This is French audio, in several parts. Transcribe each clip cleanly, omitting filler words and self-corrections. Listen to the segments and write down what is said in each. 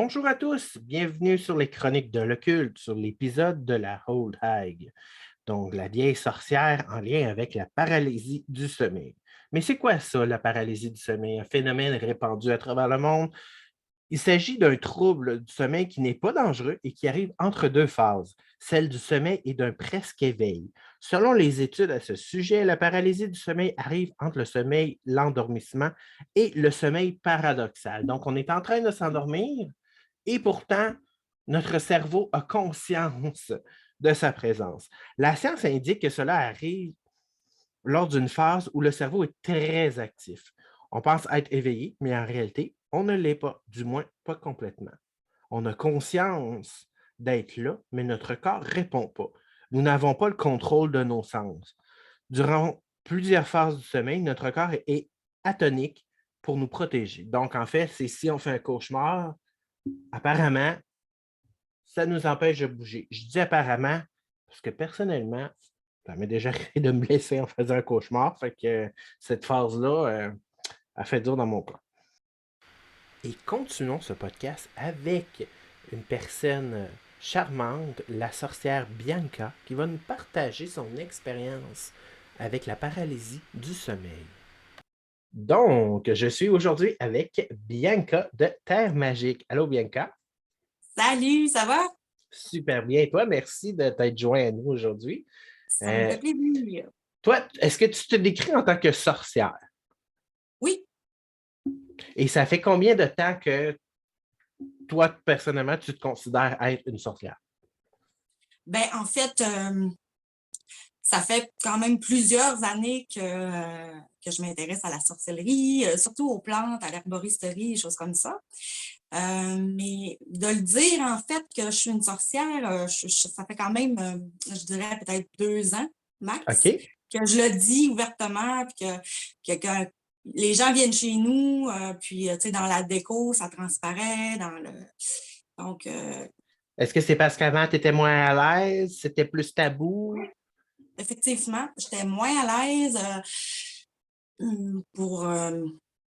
Bonjour à tous, bienvenue sur les Chroniques de l'Occulte, sur l'épisode de la Old Hag, donc la vieille sorcière en lien avec la paralysie du sommeil. Mais c'est quoi ça, la paralysie du sommeil? Un phénomène répandu à travers le monde. Il s'agit d'un trouble du sommeil qui n'est pas dangereux et qui arrive entre deux phases, celle du sommeil et d'un presque éveil. Selon les études à ce sujet, la paralysie du sommeil arrive entre le sommeil, l'endormissement et le sommeil paradoxal. Donc, on est en train de s'endormir et pourtant, notre cerveau a conscience de sa présence. La science indique que cela arrive lors d'une phase où le cerveau est très actif. On pense être éveillé, mais en réalité, on ne l'est pas, du moins pas complètement. On a conscience d'être là, mais notre corps ne répond pas. Nous n'avons pas le contrôle de nos sens. Durant plusieurs phases du sommeil, notre corps est atonique pour nous protéger. Donc, en fait, c'est si on fait un cauchemar, apparemment, ça nous empêche de bouger. Je dis apparemment parce que personnellement, ça m'est déjà arrivé de me blesser en faisant un cauchemar. Fait que cette phase-là a fait dur dans mon corps. Et continuons ce podcast avec une personne charmante, la sorcière Bianca, qui va nous partager son expérience avec la paralysie du sommeil. Donc, je suis aujourd'hui avec Bianca de Terre Magique. Allô, Bianca? Salut, ça va? Super bien. Et toi, merci de t'être joint à nous aujourd'hui. Ça me fait plaisir. Toi, est-ce que tu te décris en tant que sorcière? Oui, Et ça fait combien de temps que toi, personnellement, tu te considères être une sorcière? ben en fait, ça fait quand même plusieurs années que je m'intéresse à la sorcellerie, surtout aux plantes, à l'herboristerie, des choses comme ça. Mais de le dire, en fait, que je suis une sorcière, ça fait quand même, je dirais peut-être 2 ans max, OK. que je le dis ouvertement, puis que les gens viennent chez nous, puis, tu sais, dans la déco, ça transparaît, donc, Est-ce que c'est parce qu'avant, tu étais moins à l'aise? C'était plus tabou? effectivement, j'étais moins à l'aise pour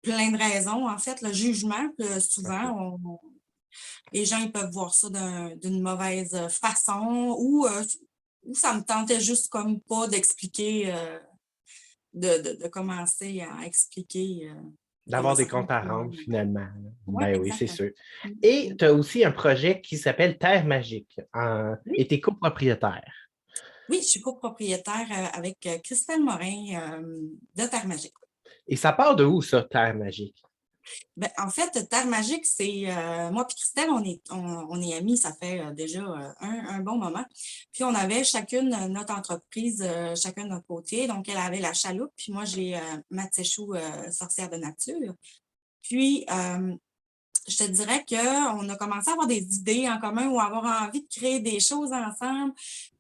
plein de raisons. En fait, le jugement, que OK. souvent, les gens ils peuvent voir ça d'une mauvaise façon ou ça me tentait juste comme pas d'expliquer, de commencer à expliquer qu'il y D'avoir avait des certaines comptes à rendre, choses. finalement. Oui, Ben oui, c'est exactement. sûr. Mm, Et mm. tu as aussi un projet qui s'appelle Terre Magique et Oui, tu es copropriétaire. oui, je suis copropriétaire avec Christelle Morin de Terre Magique. Et ça part de où, ça, Terre Magique? Ben, en fait, Terre Magique, c'est moi et Christelle, on est amis, ça fait déjà un bon moment. Puis on avait chacune notre entreprise, chacun de notre côté. Donc, elle avait la chaloupe, puis moi, j'ai Matséchou, sorcière de nature. Puis, je te dirais qu'on a commencé à avoir des idées en commun ou avoir envie de créer des choses ensemble.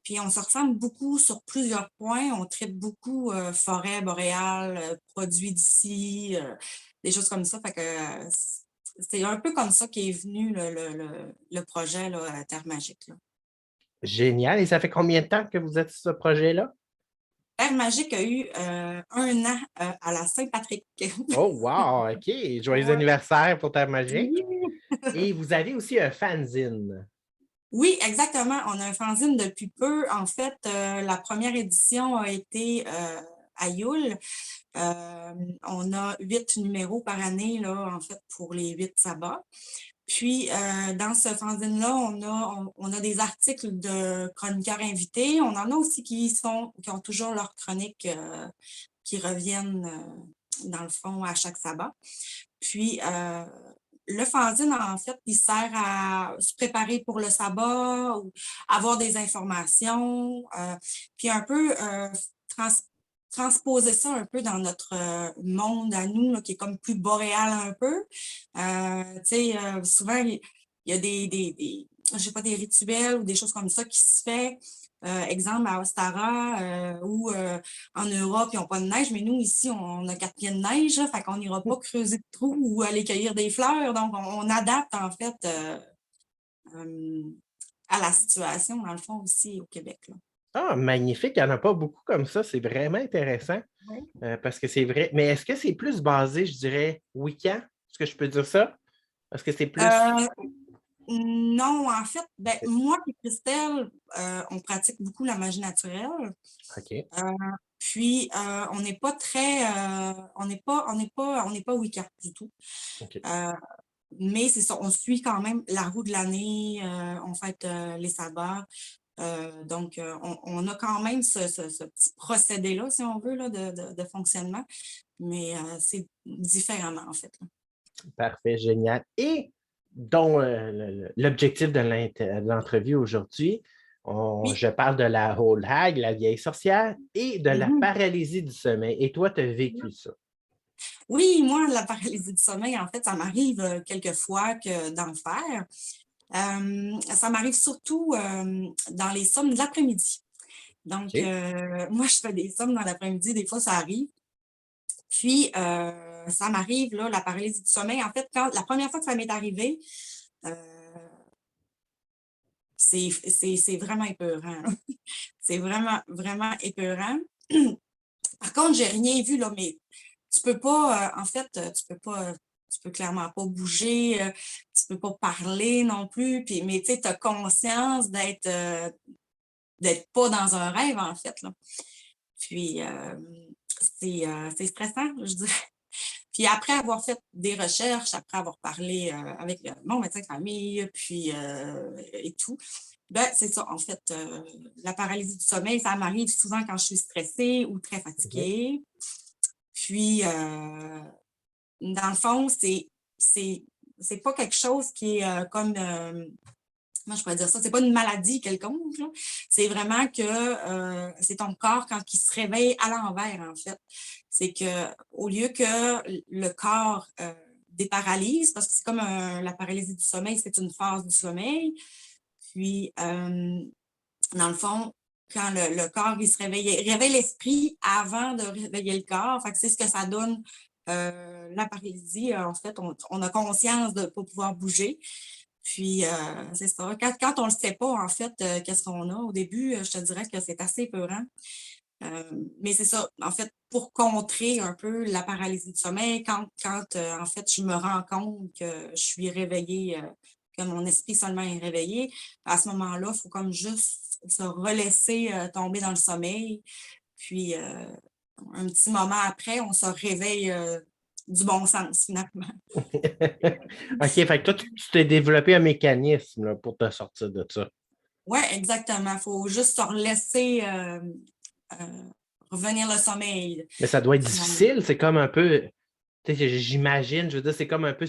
Puis on se ressemble beaucoup sur plusieurs points. On traite beaucoup forêt boréale, produits d'ici, des choses comme ça. Fait que c'est un peu comme ça qu'est venu le projet là, à Terre Magique. Là. Génial. Et ça fait combien de temps que vous êtes sur ce projet-là? Terre Magique a eu 1 an à la Saint-Patrick. Oh, wow! OK. Joyeux Ouais. anniversaire pour Terre Magique. Oui. Et vous avez aussi un fanzine. Oui, exactement. On a un fanzine depuis peu. En fait, la première édition a été à Yule. On a 8 numéros par année, là, en fait, pour les 8 sabbats. Puis, dans ce fanzine-là, on a des articles de chroniqueurs invités. On en a aussi qui ont toujours leurs chroniques qui reviennent, dans le fond, à chaque sabbat. Puis, le fanzine, en fait, il sert à se préparer pour le sabbat ou avoir des informations, puis un peu trans transposer ça un peu dans notre monde à nous, là, qui est comme plus boréal un peu. Tu sais, souvent, il y a je sais pas, des rituels ou des choses comme ça qui se fait. Exemple, à Ostara ou en Europe, ils n'ont pas de neige, mais nous, ici, on a 4 pieds de neige, là, fait qu'on n'ira pas creuser de trous ou aller cueillir des fleurs. Donc, on adapte, en fait, euh, à la situation, dans le fond, aussi au Québec. Là. Ah, magnifique. Il n'y en a pas beaucoup comme ça. C'est vraiment intéressant Oui. parce que c'est vrai. Mais est-ce que c'est plus basé, je dirais, week-end? Est-ce que je peux dire ça? Est-ce que c'est plus. Euh, Non, en fait, ben, moi et Christelle, on pratique beaucoup la magie naturelle. OK. Euh, Puis, on n'est pas très, on n'est pas Wicca du tout. OK. Euh, mais c'est ça, on suit quand même la roue de l'année, on fête les sabbats. Donc, on a quand même ce petit procédé-là, si on veut, là, de fonctionnement, mais c'est différemment, en fait. Là. Parfait, génial. Et dont l'objectif de l'entrevue aujourd'hui, Oui. je parle de la Old Hag, la vieille sorcière, et de la Mhm. paralysie du sommeil. Et toi, tu as vécu ça. Oui, moi, la paralysie du sommeil, en fait, ça m'arrive quelquefois que d'en faire. Ça m'arrive surtout dans les sommes de l'après-midi. Donc, OK? moi, je fais des sommes dans l'après-midi, des fois, ça arrive. Puis, ça m'arrive, là, la paralysie du sommeil. En fait, la première fois que ça m'est arrivé, euh, c'est vraiment épeurant. C'est vraiment, vraiment épeurant. Par contre, j'ai rien vu, là, mais tu peux pas, en fait, tu peux clairement pas bouger, tu peux pas parler non plus. Puis, mais tu sais, tu as conscience d'être pas dans un rêve, en fait, là. Puis, c'est stressant, je dirais. Puis après avoir fait des recherches, après avoir parlé avec mon médecin de famille, puis et tout, ben c'est ça. En fait, la paralysie du sommeil, ça m'arrive souvent quand je suis stressée ou très Mhm. fatiguée. Puis, dans le fond, c'est, c'est pas quelque chose qui est comme comment je pourrais dire ça? C'est pas une maladie quelconque, là. C'est vraiment que c'est ton corps quand il se réveille à l'envers, en fait. C'est que au lieu que le corps déparalyse, parce que c'est comme la paralysie du sommeil, c'est une phase du sommeil. Puis, dans le fond, quand le corps il se réveille, il réveille l'esprit avant de réveiller le corps. Fait que c'est ce que ça donne la paralysie. En fait, on a conscience de ne pas pouvoir bouger. Puis, c'est ça. Quand on ne le sait pas, en fait, qu'est-ce qu'on a au début, je te dirais que c'est assez peurant. Mais c'est ça. En fait, pour contrer un peu la paralysie du sommeil, quand en fait, je me rends compte que je suis réveillée, que mon esprit seulement est réveillé, à ce moment-là, il faut comme juste se relaisser tomber dans le sommeil. Puis, un petit moment après, on se réveille du bon sens, finalement. OK, fait que toi, tu t'es développé un mécanisme là, pour te sortir de ça. Oui, exactement. Il faut juste se relaisser revenir le sommeil, Mais ça doit être finalement. difficile. C'est comme un peu, tu sais, j'imagine, je veux dire, c'est comme un peu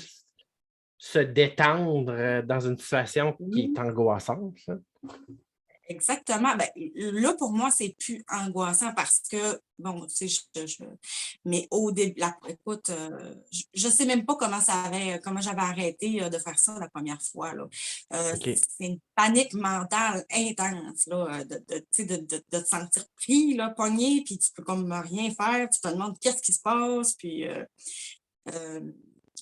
se détendre dans une situation qui est Oui, angoissante, ça. exactement. Ben, là, pour moi, c'est plus angoissant parce que, bon, tu sais, mais au début, écoute, je sais même pas comment j'avais arrêté de faire ça la première fois, là. OK. C'est une panique mentale intense, là, tu sais, de te sentir pris, là, pogné, puis tu peux comme rien faire, tu te demandes qu'est-ce qui se passe, puis euh,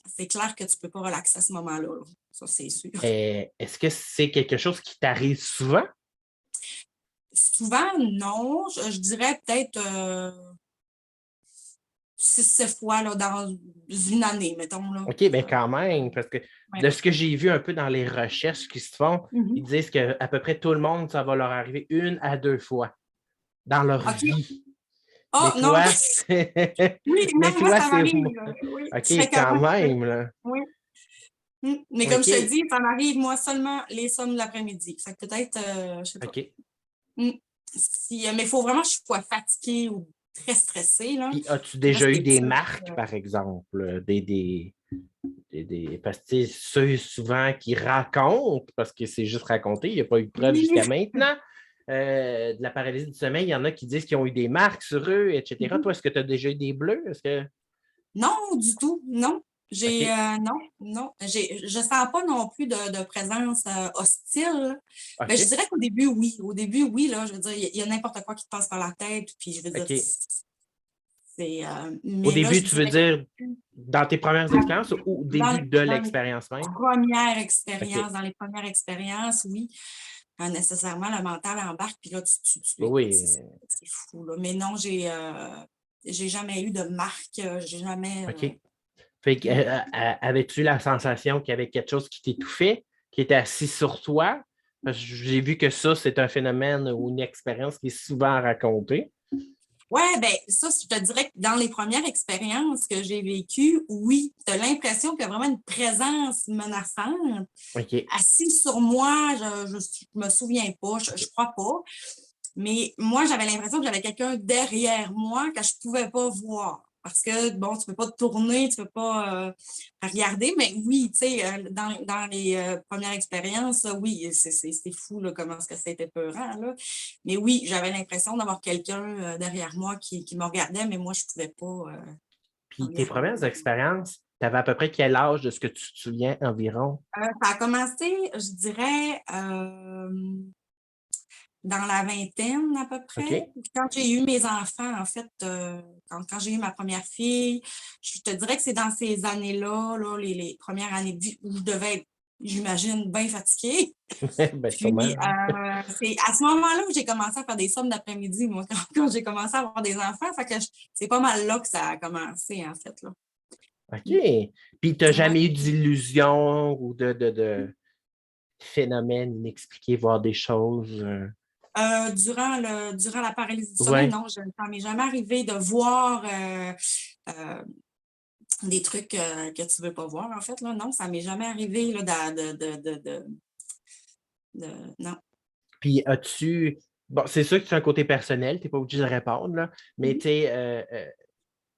c'est clair que tu peux pas relaxer à ce moment-là, là. Ça, c'est sûr. Est-ce que c'est quelque chose qui t'arrive souvent? Souvent, non. Je dirais peut-être 6-7 fois là, dans une année, mettons. Là. OK, bien quand même, parce que Ouais. de ce que j'ai vu un peu dans les recherches qui se font, ils Mhm. disent qu'à peu près tout le monde, ça va leur arriver 1 à 2 fois dans leur OK. vie. Oh, Mais non, toi, oui, mais moi, toi, ça c'est m'arrive. Oui, OK, quand fréquemment. Oui. même, là. Oui. Mais comme je te OK, dis, ça m'arrive, moi, seulement les sommes de l'après-midi. Fait que peut-être, je sais pas. OK. Mm. Mais il faut vraiment que je sois fatiguée ou très stressée, là. Puis as-tu Puis là, déjà eu c'est des sûr. marques, par exemple, parce que tu sais, ceux souvent qui racontent, parce que c'est juste raconté, il n'y a pas eu de preuve jusqu'à Oui. maintenant, de la paralysie du sommeil, il y en a qui disent qu'ils ont eu des marques sur eux, etc. Toi, est-ce que tu as déjà eu des bleus? Est-ce que. Non, du tout, non. OK, Non, non. Je sens pas non plus de présence hostile. Ben, je OK, dirais qu'au début, oui. Au début, oui, là, je veux dire, il y a n'importe quoi qui te passe par la tête, puis je veux dire, OK. Au mais là, début, je tu veux dirais dire dans tes premières expériences ou au dans début de dans les l'expérience même? premières OK. expériences, dans les premières expériences, oui, nécessairement, le mental embarque, puis là, écoute, Oui, c'est fou, là. Mais non, j'ai jamais eu de marque, j'ai jamais, OK. Fait que, non. avais-tu la sensation qu'il y avait quelque chose qui t'étouffait? qui est assis sur toi? Parce que j'ai vu que ça, c'est un phénomène ou une expérience qui est souvent racontée. Oui, bien, ça, je te dirais que dans les premières expériences que j'ai vécues, oui, tu as l'impression qu'il y a vraiment une présence menaçante. OK. Assis sur moi, je me souviens pas, je crois pas. Mais moi, j'avais l'impression que j'avais quelqu'un derrière moi que je pouvais pas voir. Parce que, bon, tu peux pas te tourner, tu peux pas regarder, mais oui, tu sais, dans les premières expériences, oui, c'est fou, là, comment est-ce que c'était peurant, là. Mais oui, j'avais l'impression d'avoir quelqu'un derrière moi qui me regardait, mais moi, je pouvais pas Puis tes regarder. premières expériences, tu avais à peu près quel âge de ce que tu te souviens environ? Ça a commencé, je dirais, dans la vingtaine à peu près. OK? Quand j'ai eu mes enfants, en fait, quand j'ai eu ma première fille, je te dirais que c'est dans ces années-là, là, les premières années de vie où je devais être, j'imagine, bien fatiguée. Ben, sûrement. Puis, c'est à ce moment-là où j'ai commencé à faire des sommes d'après-midi, moi, quand j'ai commencé à avoir des enfants. Fait que c'est pas mal là que ça a commencé, en fait, là. OK. Puis tu n'as Ouais. jamais eu d'illusion ou de phénomène inexpliqué, voir des choses? Durant la paralysie du sommeil, Oui. non, ça m'est jamais arrivé de voir euh, des trucs que tu veux pas voir, en fait, là. Non, ça m'est jamais arrivé, là, non. Puis as-tu. Bon, c'est sûr que c'est un côté personnel, tu n'es pas obligé de répondre, là, mais tu sais,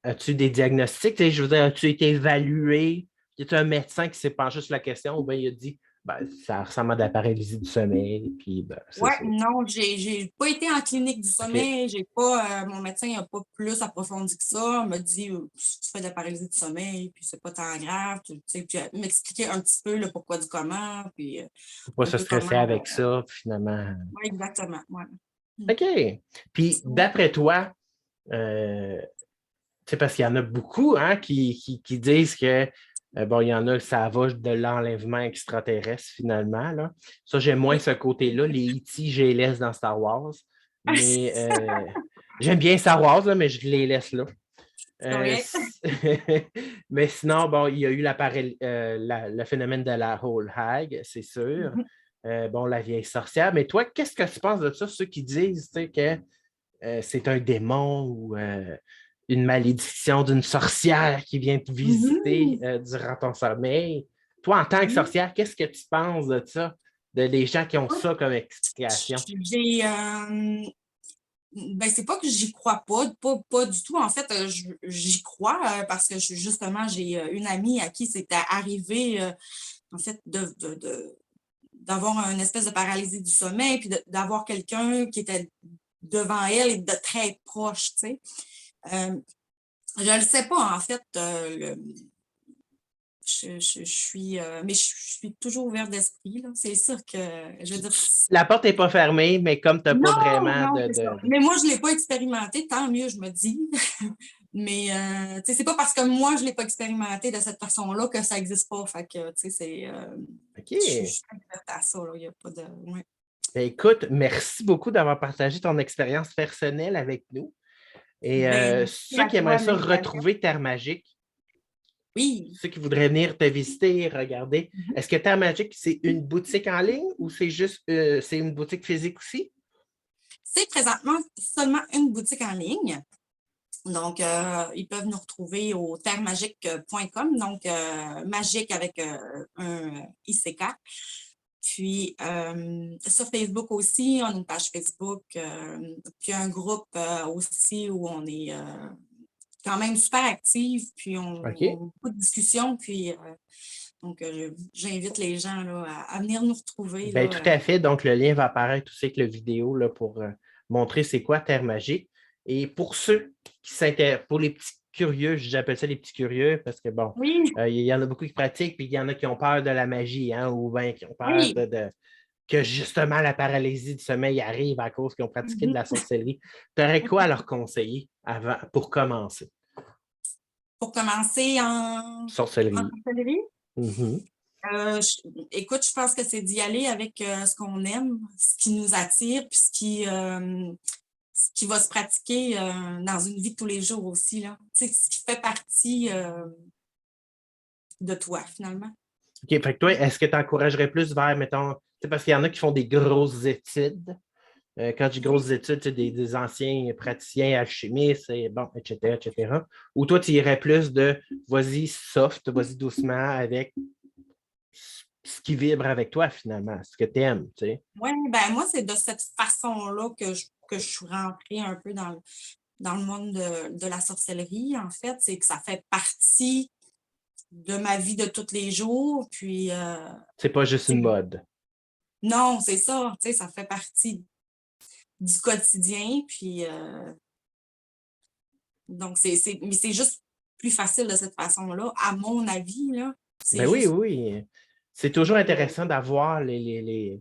as-tu des diagnostics? Tu sais, je veux dire, as-tu été évalué? Y a-tu un médecin qui s'est penché sur la question ou bien il a dit ben, ça ressemble à de la paralysie du sommeil, puis ben, c'est Ouais, ça. non, j'ai pas été en clinique du OK. sommeil, j'ai pas, mon médecin n'a pas plus approfondi que ça. Il m'a dit, tu fais de la paralysie du sommeil, puis c'est pas tant grave, tu sais, puis il m'expliquait un petit peu le pourquoi du comment, puis Faut pas un se peu comment. stresser avec ça, finalement. Ouais, exactement. Ouais. OK. Puis Ouais. d'après toi, euh, c'est parce qu'il y en a beaucoup hein, qui disent que bon, il y en a, ça va de l'enlèvement extraterrestre finalement. Là. Ça, j'aime moins Oui. ce côté-là. Les E.T., je les laisse dans Star Wars. Mais j'aime bien Star Wars, là, mais je les laisse là. C'est correct. Mais sinon, bon, il y a eu le phénomène de la whole hag, c'est sûr. Bon, la vieille sorcière. Mais toi, qu'est-ce que tu penses de ça, ceux qui disent tu sais, que c'est un démon ou une malédiction d'une sorcière qui vient te visiter Mhm. durant ton sommeil? Toi, en tant que Oui. sorcière, qu'est-ce que tu penses de ça, de les gens qui ont ça comme explication? J'ai, ben, c'est pas que j'y crois pas du tout. En fait, j'y crois parce que justement, j'ai une amie à qui c'était arrivé, en fait, d'avoir une espèce de paralysie du sommeil, puis d'avoir quelqu'un qui était devant elle et de très proche, tu sais. Euh, je ne le sais pas, en fait, je suis, mais je suis toujours ouverte d'esprit, là. C'est sûr que, je veux dire, La porte n'est pas fermée, mais comme tu n'as pas non, vraiment non, de, c'est ça. de- Mais moi, je ne l'ai pas expérimenté, tant mieux, je me dis. Mais, tu sais, c'est pas parce que moi, je ne l'ai pas expérimenté de cette façon-là que ça n'existe pas. Fait que, tu sais, je OK. suis très ouverte à ça, là. Il n'y a pas de. Ouais. Ben, écoute, merci beaucoup d'avoir partagé ton expérience personnelle avec nous. Et Ben, merci ceux à qui toi aimeraient de ça l'invitation. retrouver Terre Magique, Oui. ceux qui voudraient venir te visiter et regarder, Mhm. est-ce que Terre Magique, c'est une boutique en ligne ou c'est juste c'est une boutique physique aussi? C'est présentement seulement une boutique en ligne. Donc, ils peuvent nous retrouver au terremagique.com, donc magique avec un ICK. Puis, sur Facebook aussi, on a une page Facebook, puis un groupe aussi où on est quand même super actifs, puis on a OK. beaucoup de discussions, puis donc j'invite les gens là, à venir nous retrouver. Ben, Là, tout à fait. Donc, le lien va apparaître aussi avec la vidéo là, pour montrer c'est quoi Terre Magique. Et pour ceux qui s'intéressent, pour les petits curieux, j'appelle ça les petits curieux parce que bon, Oui, il y en a beaucoup qui pratiquent, puis il y en a qui ont peur de la magie, hein, ou bien qui ont peur oui. que justement la paralysie du sommeil arrive à cause qu'ils ont pratiqué de Mhm. la sorcellerie. Tu aurais quoi à leur conseiller avant, pour commencer? Pour commencer en Sorcellerie. sorcellerie, Mhm. écoute, je pense que c'est d'y aller avec ce qu'on aime, ce qui nous attire, puis ce qui va se pratiquer dans une vie de tous les jours aussi, là. Tu sais, ce qui fait partie de toi, finalement. OK, fait que toi, est-ce que tu encouragerais plus vers, mettons, parce qu'il y en a qui font des grosses études. Quand je dis grosses études, c'est des anciens praticiens alchimistes, et bon, etc., etc. Ou toi, tu irais plus de vas-y soft, vas-y doucement avec ce qui vibre avec toi finalement, ce que tu aimes, tu sais. Oui, ben moi, c'est de cette façon-là que je suis rentrée un peu dans le monde de la sorcellerie, en fait. C'est que ça fait partie de ma vie de tous les jours. Puis, C'est pas juste une mode. non, c'est ça, tu sais, ça fait partie du quotidien. Puis, donc, mais c'est juste plus facile de cette façon-là, à mon avis, là. C'est Ben oui, juste. oui. C'est toujours intéressant d'avoir Mm.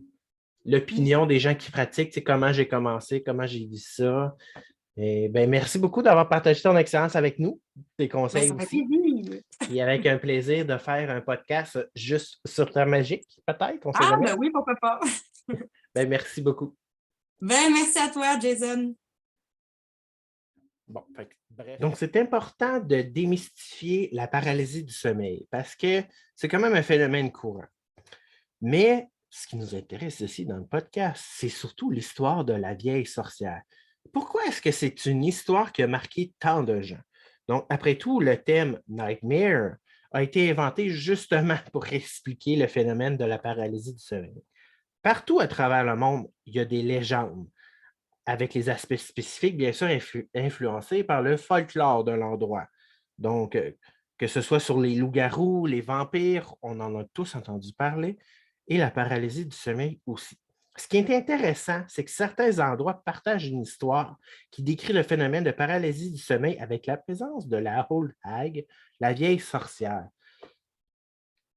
l'opinion des gens qui pratiquent, tu sais, comment j'ai commencé, comment j'ai vu ça. Et ben, merci beaucoup d'avoir partagé ton expérience avec nous, tes Ben, conseils ça fait aussi. plaisir. Puis avec un plaisir de faire un podcast juste sur Terre Magique, peut-être, on ne sait Ah, jamais. ben oui, pourquoi pas. Ben, merci beaucoup. Ben, merci à toi, Jason. Bon, bref. Donc, c'est important de démystifier la paralysie du sommeil parce que c'est quand même un phénomène courant. Mais ce qui nous intéresse ici dans le podcast, c'est surtout l'histoire de la vieille sorcière. Pourquoi est-ce que c'est une histoire qui a marqué tant de gens? Donc, après tout, le thème Nightmare a été inventé justement pour expliquer le phénomène de la paralysie du sommeil. Partout à travers le monde, il y a des légendes avec les aspects spécifiques, bien sûr, influencés par le folklore de l'endroit. Donc, que ce soit sur les loups-garous, les vampires, on en a tous entendu parler, et la paralysie du sommeil aussi. Ce qui est intéressant, c'est que certains endroits partagent une histoire qui décrit le phénomène de paralysie du sommeil avec la présence de la Old Hag, la vieille sorcière.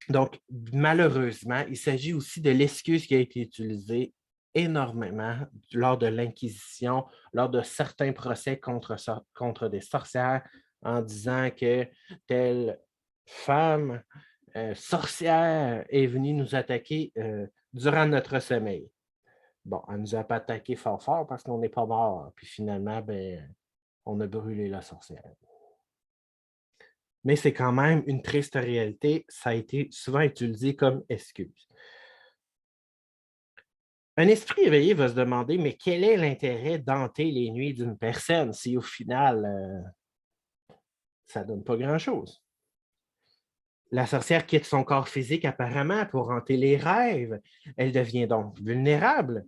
Donc, malheureusement, il s'agit aussi de l'excuse qui a été utilisée énormément lors de l'Inquisition, lors de certains procès contre des sorcières, en disant que telle femme sorcière est venue nous attaquer durant notre sommeil. Bon, elle ne nous a pas attaqué fort fort parce qu'on n'est pas mort. Puis finalement, ben, on a brûlé la sorcière. Mais c'est quand même une triste réalité. Ça a été souvent utilisé comme excuse. Un esprit éveillé va se demander, mais quel est l'intérêt d'hanter les nuits d'une personne si au final, ça ne donne pas grand-chose? La sorcière quitte son corps physique apparemment pour hanter les rêves. Elle devient donc vulnérable.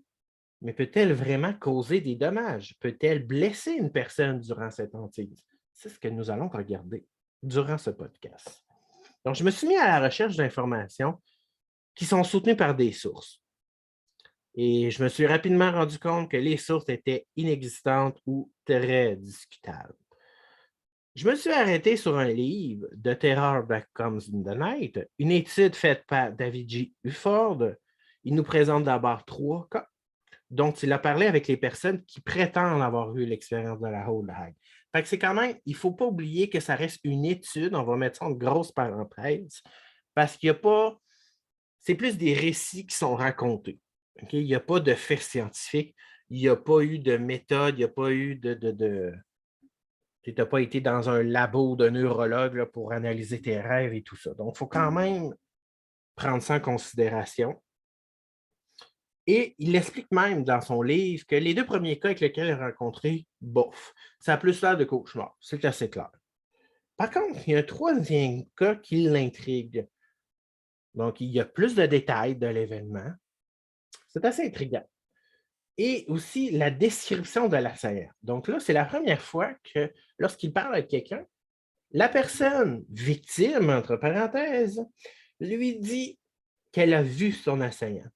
Mais peut-elle vraiment causer des dommages? Peut-elle blesser une personne durant cette hantise? C'est ce que nous allons regarder durant ce podcast. Donc, je me suis mis à la recherche d'informations qui sont soutenues par des sources. Et je me suis rapidement rendu compte que les sources étaient inexistantes ou très discutables. Je me suis arrêté sur un livre, The Terror That Comes in the Night, une étude faite par David J. Ufford. Il nous présente d'abord 3 cas dont il a parlé avec les personnes qui prétendent avoir eu l'expérience de la Old Hag. Fait que c'est quand même, il ne faut pas oublier que ça reste une étude, on va mettre ça en grosse parenthèse, parce qu'il n'y a pas, c'est plus des récits qui sont racontés. Okay? Il n'y a pas de faits scientifiques, il n'y a pas eu de méthode, il n'y a pas eu tu n'as pas été dans un labo de neurologue là, pour analyser tes rêves et tout ça. Donc, il faut quand même prendre ça en considération. Et il explique même dans son livre que les 2 premiers cas avec lesquels il a rencontré, bof, ça a plus l'air de cauchemar. C'est assez clair. Par contre, il y a un 3e cas qui l'intrigue. Donc, il y a plus de détails de l'événement. C'est assez intriguant. Et aussi la description de l'assaillant. Donc là, c'est la première fois que lorsqu'il parle avec quelqu'un, la personne victime, entre parenthèses, lui dit qu'elle a vu son assaillant.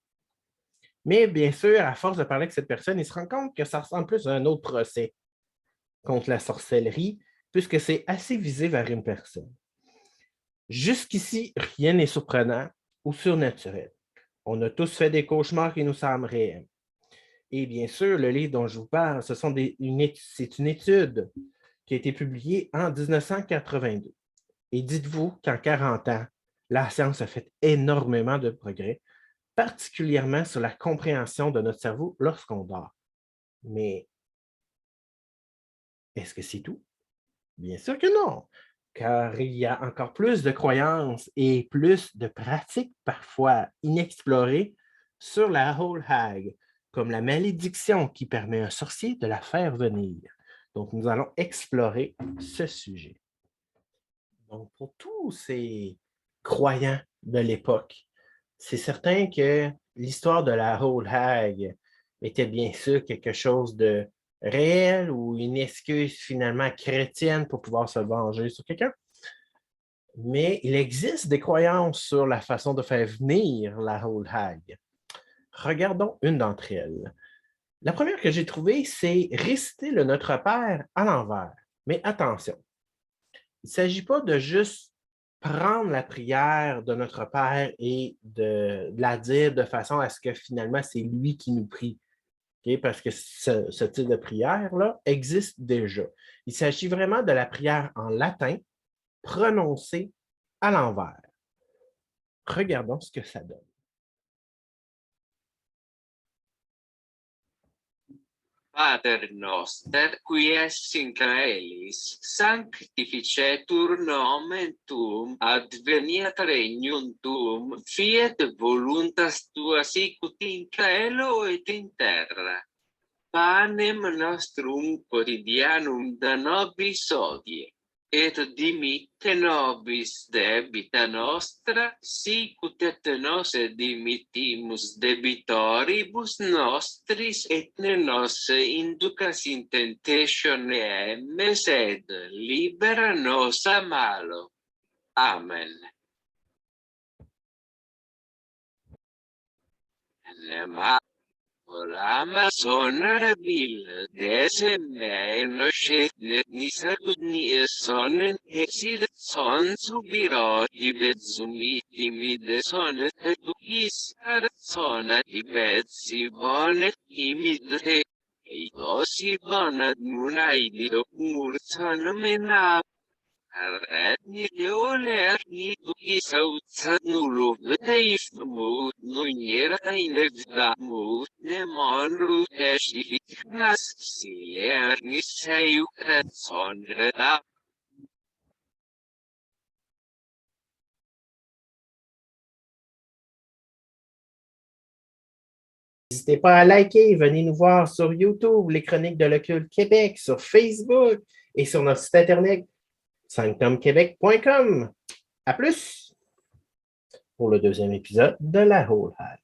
Mais bien sûr, à force de parler avec cette personne, il se rend compte que ça ressemble plus à un autre procès contre la sorcellerie, puisque c'est assez visé vers une personne. Jusqu'ici, rien n'est surprenant ou surnaturel. On a tous fait des cauchemars qui nous semblent réels. Et bien sûr, le livre dont je vous parle, c'est une étude qui a été publiée en 1982. Et dites-vous qu'en 40 ans, la science a fait énormément de progrès, particulièrement sur la compréhension de notre cerveau lorsqu'on dort. Mais est-ce que c'est tout? Bien sûr que non. car il y a encore plus de croyances et plus de pratiques parfois inexplorées sur la whole hag, comme la malédiction qui permet à un sorcier de la faire venir. Donc, nous allons explorer ce sujet. Donc, pour tous ces croyants de l'époque, c'est certain que l'histoire de la whole hag était bien sûr quelque chose de réel ou une excuse finalement chrétienne pour pouvoir se venger sur quelqu'un. Mais il existe des croyances sur la façon de faire venir la whole hag. Regardons une d'entre elles. La première que j'ai trouvée, c'est réciter le Notre Père à l'envers. Mais attention, il ne s'agit pas de juste prendre la prière de Notre Père et de la dire de façon à ce que finalement c'est lui qui nous prie. Okay? Parce que ce type de prière-là existe déjà. Il s'agit vraiment de la prière en latin prononcée à l'envers. Regardons ce que ça donne. Pater noster, qui es in caelis, sanctificetur nomen tuum, adveniat regnum tuum, fiat voluntas tua sicut in caelo et in terra. Panem nostrum quotidianum da nobis hodie, et dimitte nobis debita nostra, sicut et nos dimittimus debitoribus nostris, et ne nos inducas in tentatione, sed libera nos a malo. Amen. Orama sonarabil, deseme no shedne nisakudni sonen exil son subiro ibezumi timide sonet isar sona ibetsi bonet imidre. Osi bonat munaidio mursan mena. Arretni leolerni isautsa nulo veteif mut nuniera inevda mut nemonru eshifiknas silierni seiukat sonreda. N'hésitez pas à liker, venez nous voir sur YouTube, les Chroniques de l'Occulte Québec, sur Facebook et sur notre site internet sanctumquebec.com. À plus pour le deuxième épisode de la Whole Hag.